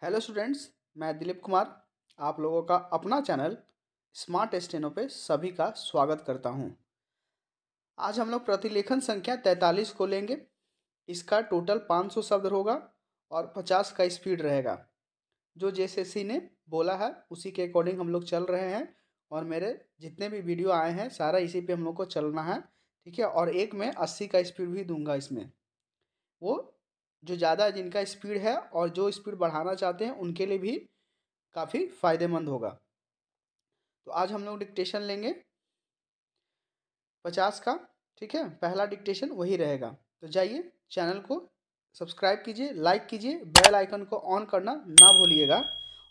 Hello students, मैं दिलीप कुमार आप लोगों का अपना चैनल स्मार्ट स्टेनो पे सभी का स्वागत करता हूं। आज हम लोग प्रतिलेखन संख्या 43 को लेंगे। इसका टोटल 500 शब्द होगा और 50 का स्पीड रहेगा। जो जेएसएससी ने बोला है उसी के अकॉर्डिंग हम लोग चल रहे हैं और मेरे जितने भी वीडियो आए हैं सारा इसी पे हम लोग को चलना है, ठीक है। और एक मैं 80 का स्पीड भी दूंगा इसमें। वो जो ज़्यादा जिनका स्पीड है और जो स्पीड बढ़ाना चाहते हैं उनके लिए भी काफ़ी फायदेमंद होगा। तो आज हम लोग डिक्टेशन लेंगे 50 का, ठीक है। पहला डिक्टेशन वही रहेगा। तो जाइए चैनल को सब्सक्राइब कीजिए, लाइक कीजिए, बेल आइकन को ऑन करना ना भूलिएगा।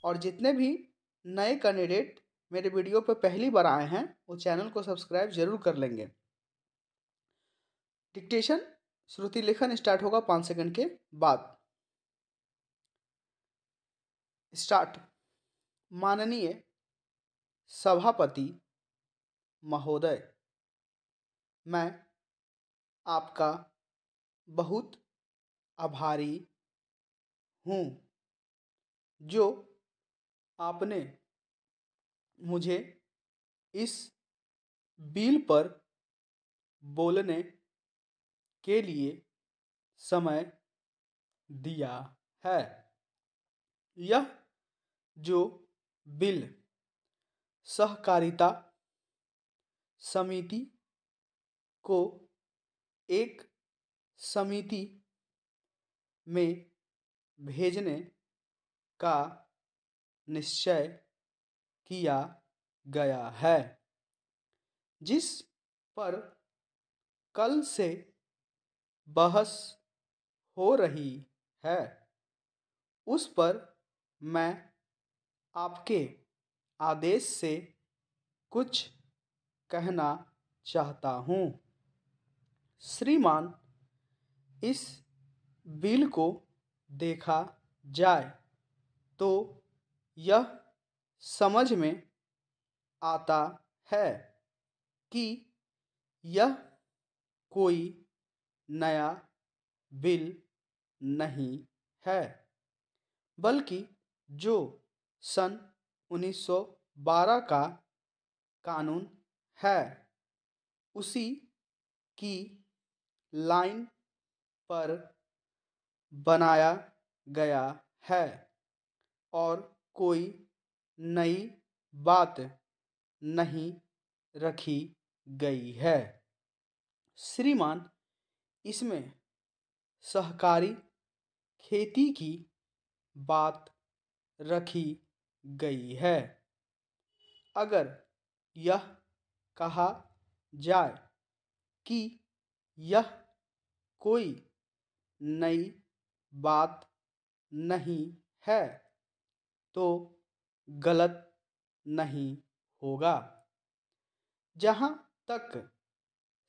और जितने भी नए कैंडिडेट मेरे वीडियो पर पहली बार आए हैं वो चैनल को सब्सक्राइब जरूर कर लेंगे। डिक्टेशन श्रुति लेखन स्टार्ट होगा 5 सेकंड के बाद। स्टार्ट। माननीय सभापति महोदय, मैं आपका बहुत आभारी हूँ जो आपने मुझे इस बिल पर बोलने के लिए समय दिया है। यह जो बिल सहकारिता समिति को एक समिति में भेजने का निश्चय किया गया है, जिस पर कल से बहस हो रही है, उस पर मैं आपके आदेश से कुछ कहना चाहता हूँ। श्रीमान, इस बिल को देखा जाए तो यह समझ में आता है कि यह कोई नया बिल नहीं है, बल्कि जो सन 1912 का कानून है उसी की लाइन पर बनाया गया है और कोई नई बात नहीं रखी गई है। श्रीमान, इसमें सहकारी खेती की बात रखी गई है। अगर यह कहा जाए कि यह कोई नई बात नहीं है तो गलत नहीं होगा। जहाँ तक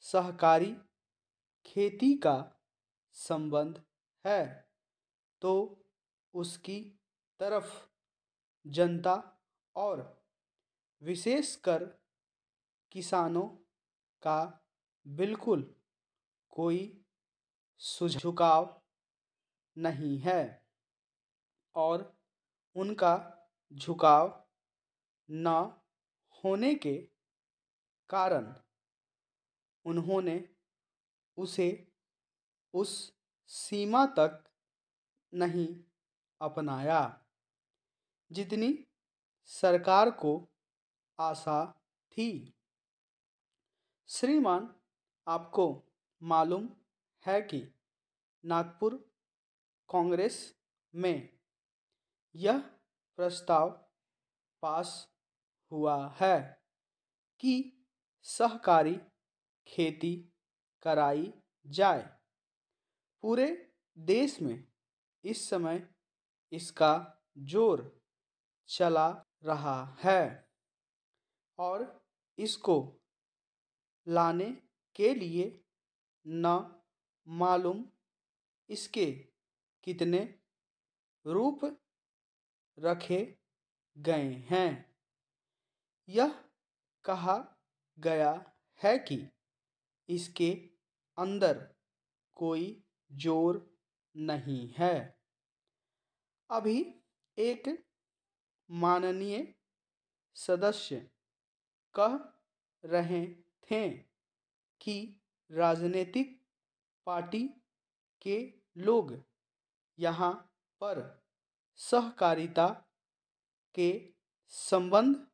सहकारी खेती का संबंध है तो उसकी तरफ जनता और विशेषकर किसानों का बिल्कुल कोई झुकाव नहीं है और उनका झुकाव न होने के कारण उन्होंने उसे उस सीमा तक नहीं अपनाया जितनी सरकार को आशा थी। श्रीमान, आपको मालूम है कि नागपुर कांग्रेस में यह प्रस्ताव पास हुआ है कि सहकारी खेती कराई जाए। पूरे देश में इस समय इसका जोर चला रहा है और इसको लाने के लिए न मालूम इसके कितने रूप रखे गए हैं। यह कहा गया है कि इसके अंदर कोई जोर नहीं है। अभी एक माननीय सदस्य कह रहे थे कि राजनीतिक पार्टी के लोग यहाँ पर सहकारिता के संबंध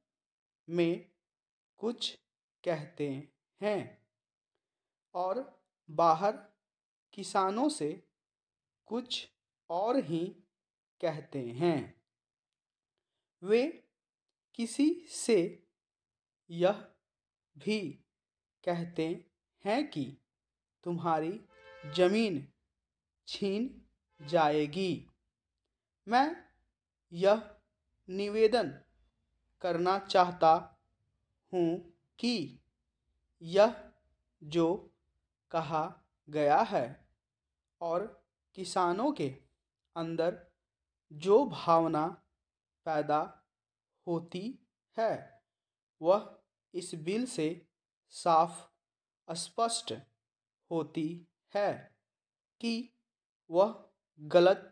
में कुछ कहते हैं और बाहर किसानों से कुछ और ही कहते हैं। वे किसी से यह भी कहते हैं कि तुम्हारी जमीन छीन जाएगी। मैं यह निवेदन करना चाहता हूँ कि यह जो कहा गया है और किसानों के अंदर जो भावना पैदा होती है वह इस बिल से साफ स्पष्ट होती है कि वह गलत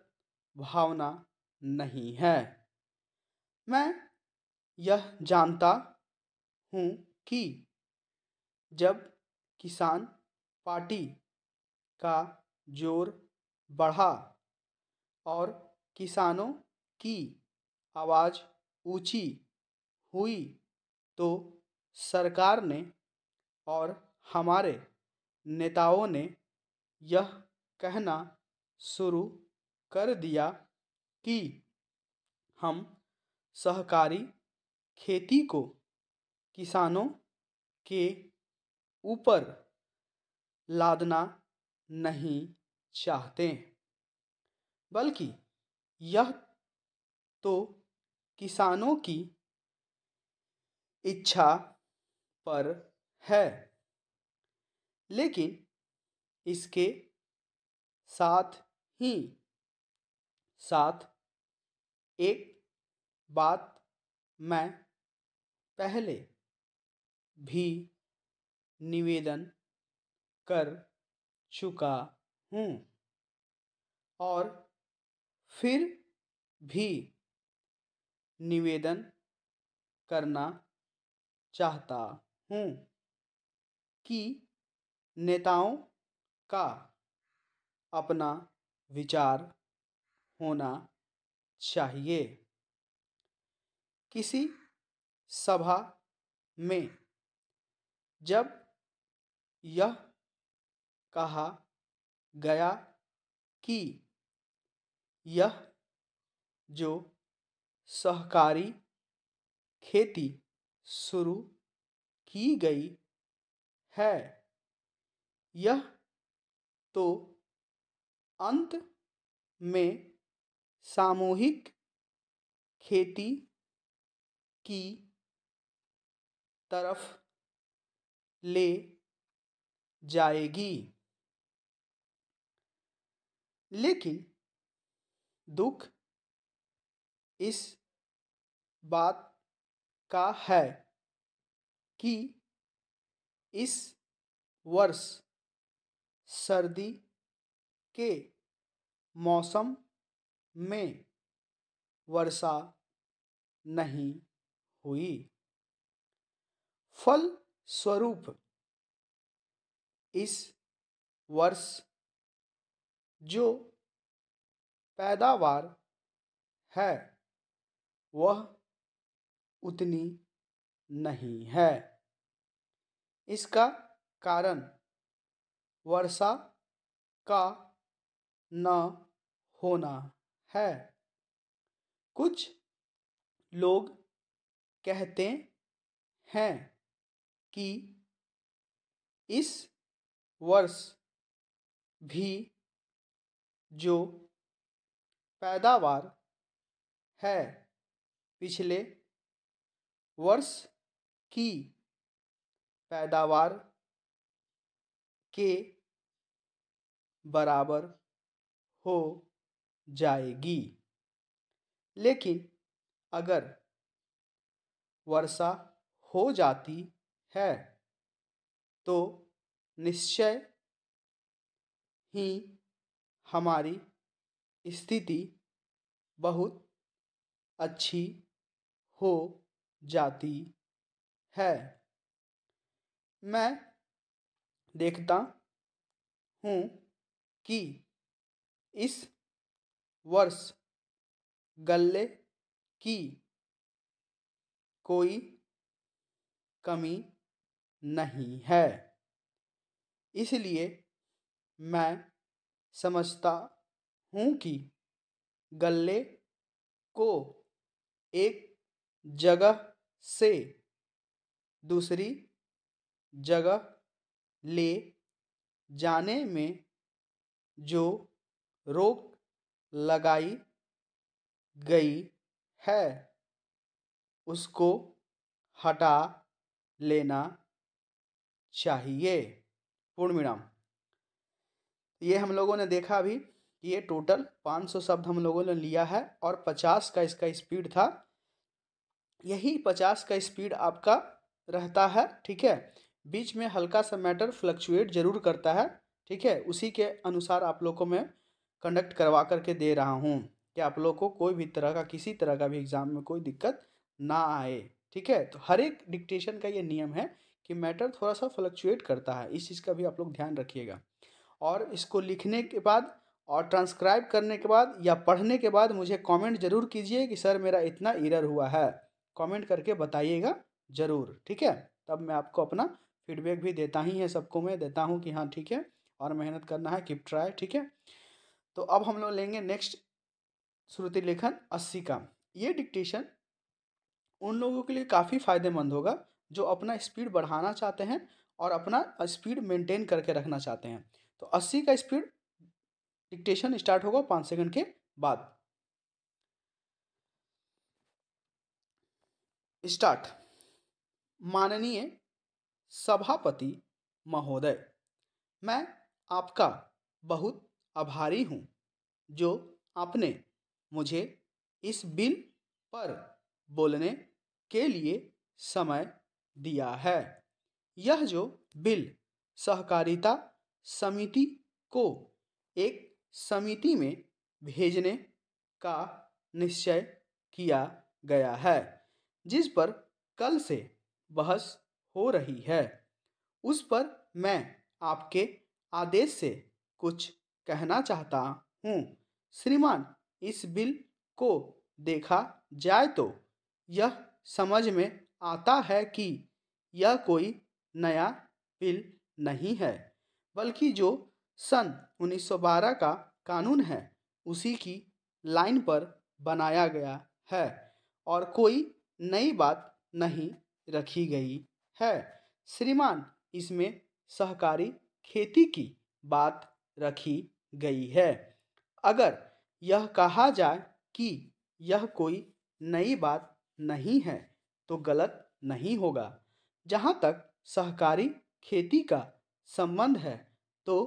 भावना नहीं है। मैं यह जानता हूँ कि जब किसान पार्टी का जोर बढ़ा और किसानों की आवाज़ ऊंची हुई तो सरकार ने और हमारे नेताओं ने यह कहना शुरू कर दिया कि हम सहकारी खेती को किसानों के ऊपर लादना नहीं चाहते, बल्कि यह तो किसानों की इच्छा पर है। लेकिन इसके साथ ही साथ एक बात मैं पहले भी निवेदन कर चुका हूँ और फिर भी निवेदन करना चाहता हूँ कि नेताओं का अपना विचार होना चाहिए। किसी सभा में जब यह कहा गया कि यह जो सहकारी खेती शुरू की गई है यह तो अंत में सामूहिक खेती की तरफ ले जाएगी। लेकिन दुख इस बात का है कि इस वर्ष सर्दी के मौसम में वर्षा नहीं हुई। फल स्वरूप इस वर्ष जो पैदावार है वह उतनी नहीं है। इसका कारण वर्षा का न होना है। कुछ लोग कहते हैं कि इस वर्ष भी जो पैदावार है पिछले वर्ष की पैदावार के बराबर हो जाएगी। लेकिन अगर वर्षा हो जाती है तो निश्चय ही हमारी स्थिति बहुत अच्छी हो जाती है। मैं देखता हूँ कि इस वर्ष गल्ले की कोई कमी नहीं है, इसलिए मैं समझता हूँ कि गल्ले को एक जगह से दूसरी जगह ले जाने में जो रोक लगाई गई है उसको हटा लेना चाहिए। पूर्ण विराम। ये हम लोगों ने देखा अभी कि ये टोटल 500 शब्द हम लोगों ने लिया है और 50 का इसका स्पीड था। यही 50 का स्पीड आपका रहता है, ठीक है। बीच में हल्का सा मैटर फ्लक्चुएट जरूर करता है, ठीक है। उसी के अनुसार आप लोग को मैं कंडक्ट करवा करके दे रहा हूँ कि आप लोग को कोई भी तरह का किसी तरह का भी एग्जाम में कोई दिक्कत ना आए, ठीक है। तो हर एक डिक्टेशन का ये नियम है कि मैटर थोड़ा सा फ्लक्चुएट करता है, इस चीज़ का भी आप लोग ध्यान रखिएगा। और इसको लिखने के बाद और ट्रांसक्राइब करने के बाद या पढ़ने के बाद मुझे कमेंट जरूर कीजिए कि सर मेरा इतना एरर हुआ है। कमेंट करके बताइएगा ज़रूर, ठीक है। तब मैं आपको अपना फीडबैक भी देता ही है, सबको मैं देता हूँ कि हाँ ठीक है और मेहनत करना है, कीप ट्राई, ठीक है। तो अब हम लोग लेंगे नेक्स्ट श्रुति लेखन 80 का। ये डिक्टेशन उन लोगों के लिए काफ़ी फ़ायदेमंद होगा जो अपना स्पीड बढ़ाना चाहते हैं और अपना स्पीड मेंटेन करके रखना चाहते हैं। तो 80 का स्पीड डिक्टेशन स्टार्ट होगा 5 सेकंड के बाद। स्टार्ट। माननीय सभापति महोदय, मैं आपका बहुत आभारी हूँ जो आपने मुझे इस बिल पर बोलने के लिए समय दिया है। यह जो बिल सहकारिता समिति को एक समिति में भेजने का निश्चय किया गया है, जिस पर कल से बहस हो रही है, उस पर मैं आपके आदेश से कुछ कहना चाहता हूँ। श्रीमान, इस बिल को देखा जाए तो यह समझ में आता है कि यह कोई नया बिल नहीं है, बल्कि जो सन 1912 का कानून है उसी की लाइन पर बनाया गया है और कोई नई बात नहीं रखी गई है। श्रीमान, इसमें सहकारी खेती की बात रखी गई है। अगर यह कहा जाए कि यह कोई नई बात नहीं है तो गलत नहीं होगा। जहाँ तक सहकारी खेती का संबंध है तो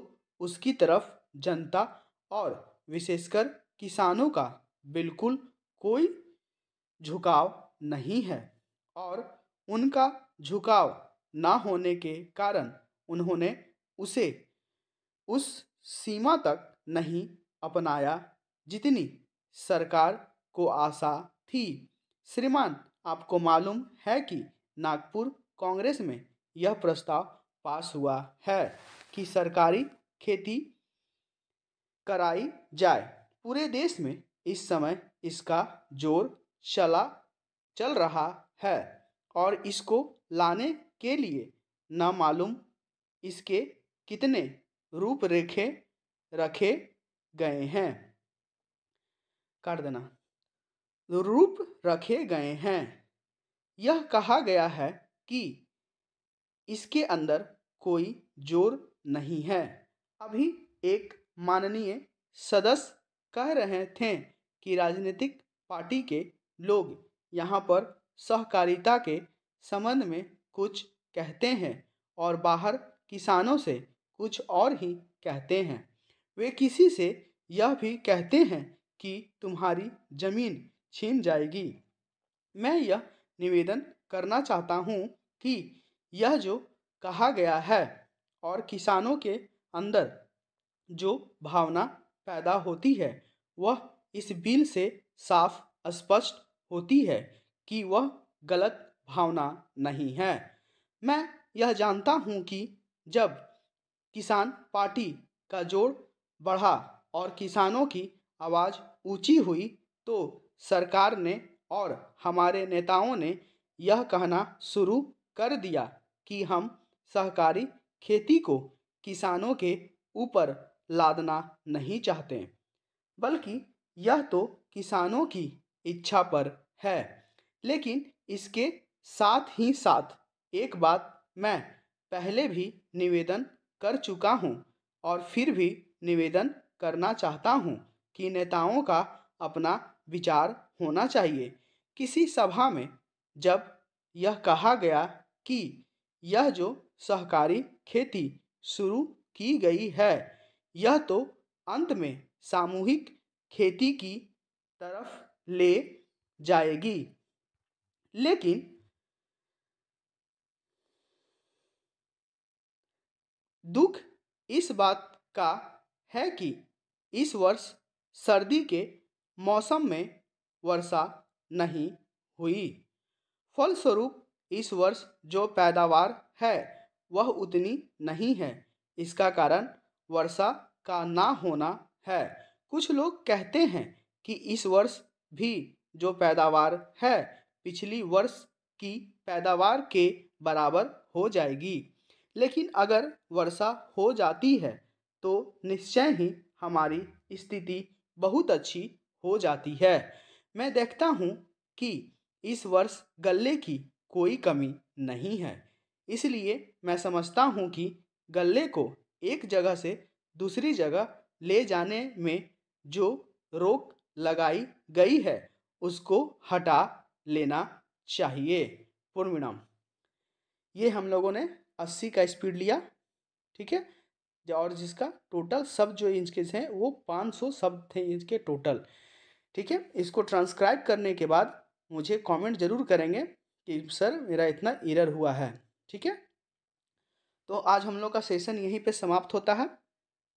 उसकी तरफ जनता और विशेषकर किसानों का बिल्कुल कोई झुकाव नहीं है और उनका झुकाव ना होने के कारण उन्होंने उसे उस सीमा तक नहीं अपनाया जितनी सरकार को आशा थी। श्रीमान, आपको मालूम है कि नागपुर कांग्रेस में यह प्रस्ताव पास हुआ है कि सरकारी खेती कराई जाए। पूरे देश में इस समय इसका जोर चल रहा है और इसको लाने के लिए ना मालूम इसके कितने रूपरेखे रखे गए हैं। काट देना। रूप रखे गए हैं। यह कहा गया है कि इसके अंदर कोई जोर नहीं है। अभी एक माननीय सदस्य कह रहे थे कि राजनीतिक पार्टी के लोग यहाँ पर सहकारिता के संबंध में कुछ कहते हैं और बाहर किसानों से कुछ और ही कहते हैं। वे किसी से यह भी कहते हैं कि तुम्हारी जमीन छीन जाएगी। मैं यह निवेदन करना चाहता हूँ कि यह जो कहा गया है और किसानों के अंदर जो भावना पैदा होती है वह इस बिल से साफ स्पष्ट होती है कि वह गलत भावना नहीं है। मैं यह जानता हूँ कि जब किसान पार्टी का जोर बढ़ा और किसानों की आवाज़ ऊंची हुई तो सरकार ने और हमारे नेताओं ने यह कहना शुरू कर दिया कि हम सहकारी खेती को किसानों के ऊपर लादना नहीं चाहते, बल्कि यह तो किसानों की इच्छा पर है। लेकिन इसके साथ ही साथ एक बात मैं पहले भी निवेदन कर चुका हूँ और फिर भी निवेदन करना चाहता हूँ कि नेताओं का अपना विचार होना चाहिए। किसी सभा में जब यह कहा गया कि यह जो सहकारी खेती शुरू की गई है यह तो अंत में सामूहिक खेती की तरफ ले जाएगी, लेकिन दुख इस बात का है कि इस वर्ष सर्दी के मौसम में वर्षा नहीं हुई। फलस्वरूप इस वर्ष जो पैदावार है वह उतनी नहीं है। इसका कारण वर्षा का ना होना है। कुछ लोग कहते हैं कि इस वर्ष भी जो पैदावार है पिछली वर्ष की पैदावार के बराबर हो जाएगी, लेकिन अगर वर्षा हो जाती है तो निश्चय ही हमारी स्थिति बहुत अच्छी हो जाती है। मैं देखता हूँ कि इस वर्ष गल्ले की कोई कमी नहीं है, इसलिए मैं समझता हूँ कि गल्ले को एक जगह से दूसरी जगह ले जाने में जो रोक लगाई गई है उसको हटा लेना चाहिए। पूर्ण विराम। ये हम लोगों ने 80 का स्पीड लिया, ठीक है, और जिसका टोटल शब्द जो इंच के हैं वो 500 शब्द थे इंच के टोटल, ठीक है। इसको ट्रांसक्राइब करने के बाद मुझे कमेंट ज़रूर करेंगे कि सर मेरा इतना एरर हुआ है, ठीक है। तो आज हम लोग का सेशन यहीं पे समाप्त होता है।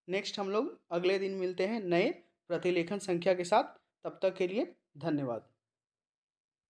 नेक्स्ट हम लोग अगले दिन मिलते हैं नए प्रतिलेखन संख्या के साथ। तब तक के लिए धन्यवाद।